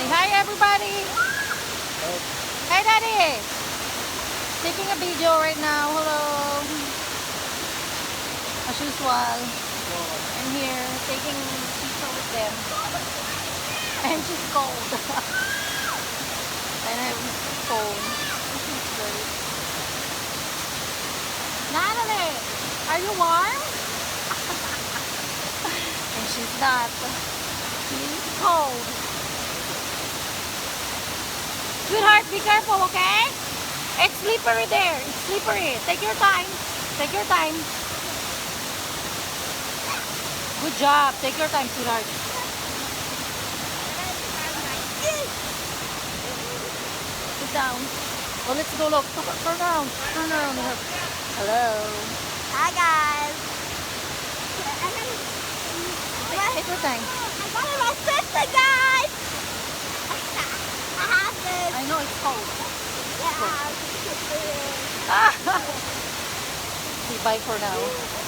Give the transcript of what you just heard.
Say hi, everybody. Hi, Daddy. Taking a video right now. Hello. As usual, I'm here taking a picture with them. And she's cold. And I'm cold. She's great. Natalie, are you warm? And she's not. She's cold. Sweetheart, be careful, okay? It's slippery there. It's slippery. Take your time. Take your time. Good job. Take your time, sweetheart. Sit down. Oh, let's go look. Turn around. Turn around. Hello. Hi guys. Take your time. I'm going with my sister, guys. I have this. I know it's cold. Yeah. Say bye for now.